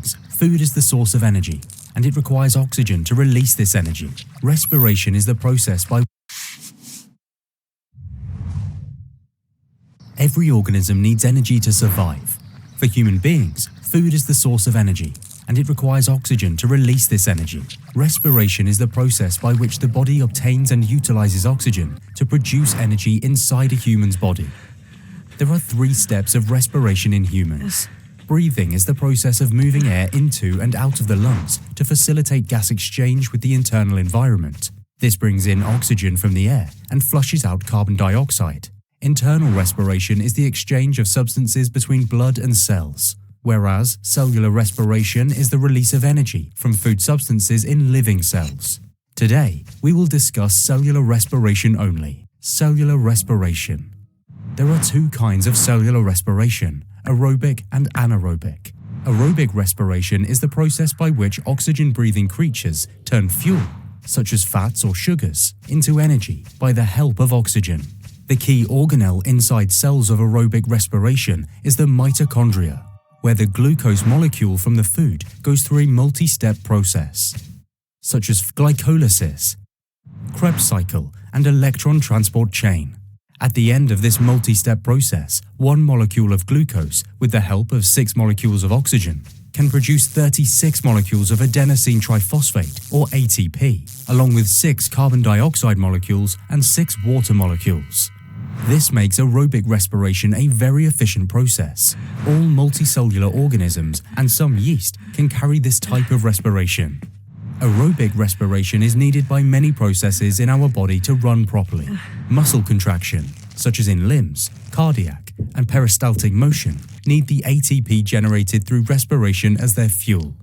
beings, food is the source of energy, and it requires oxygen to release this energy. Respiration is the process by every organism needs energy to survive. For human beings, food is the source of energy, and it requires oxygen to release this energy. Respiration is the process by which the body obtains and utilizes oxygen to produce energy inside a human's body. There are 3 steps of respiration in humans. Breathing is the process of moving air into and out of the lungs to facilitate gas exchange with the internal environment. This brings in oxygen from the air and flushes out carbon dioxide. Internal respiration is the exchange of substances between blood and cells, whereas cellular respiration is the release of energy from food substances in living cells. Today, we will discuss cellular respiration only. Cellular respiration. There are 2 kinds of cellular respiration, aerobic and anaerobic. Aerobic respiration is the process by which oxygen-breathing creatures turn fuel, such as fats or sugars, into energy by the help of oxygen. The key organelle inside cells of aerobic respiration is the mitochondria, where the glucose molecule from the food goes through a multi-step process, such as glycolysis, Krebs cycle, and electron transport chain. At the end of this multi-step process, 1 molecule of glucose, with the help of 6 molecules of oxygen, can produce 36 molecules of adenosine triphosphate, or ATP, along with 6 carbon dioxide molecules and 6 water molecules. This makes aerobic respiration a very efficient process. All multicellular organisms and some yeast can carry this type of respiration. Aerobic respiration is needed by many processes in our body to run properly. Muscle contraction, such as in limbs, cardiac, and peristaltic motion, need the ATP generated through respiration as their fuel.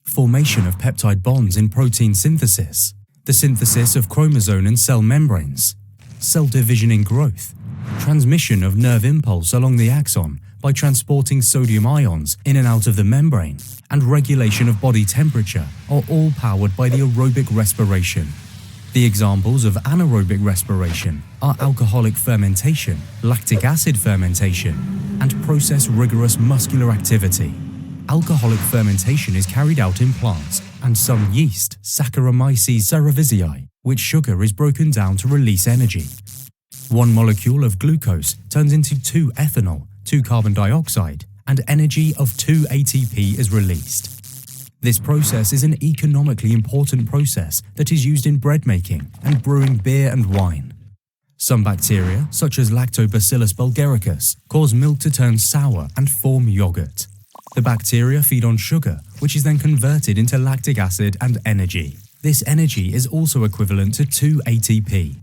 Formation of peptide bonds in protein synthesis, the synthesis of chromosome and cell membranes, cell division in growth, transmission of nerve impulse along the axon by transporting sodium ions in and out of the membrane, and regulation of body temperature are all powered by the aerobic respiration. The examples of anaerobic respiration are alcoholic fermentation, lactic acid fermentation, and process rigorous muscular activity. Alcoholic fermentation is carried out in plants and some yeast, Saccharomyces cerevisiae, which sugar is broken down to release energy. 1 molecule of glucose turns into 2 ethanol, 2 carbon dioxide, and energy of 2 ATP is released. This process is an economically important process that is used in bread making and brewing beer and wine. Some bacteria, such as Lactobacillus bulgaricus, cause milk to turn sour and form yogurt. The bacteria feed on sugar, which is then converted into lactic acid and energy. This energy is also equivalent to 2 ATP.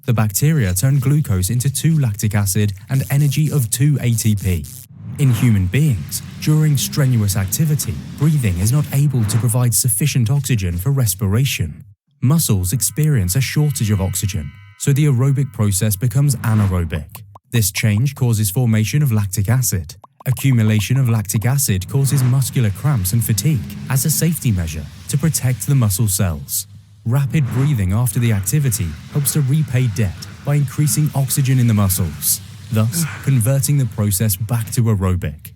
The bacteria turn glucose into 2 lactic acid and energy of 2 ATP. In human beings, during strenuous activity, breathing is not able to provide sufficient oxygen for respiration. Muscles experience a shortage of oxygen, so the aerobic process becomes anaerobic. This change causes formation of lactic acid. Accumulation of lactic acid causes muscular cramps and fatigue as a safety measure to protect the muscle cells. Rapid breathing after the activity helps to repay debt by increasing oxygen in the muscles, thus converting the process back to aerobic.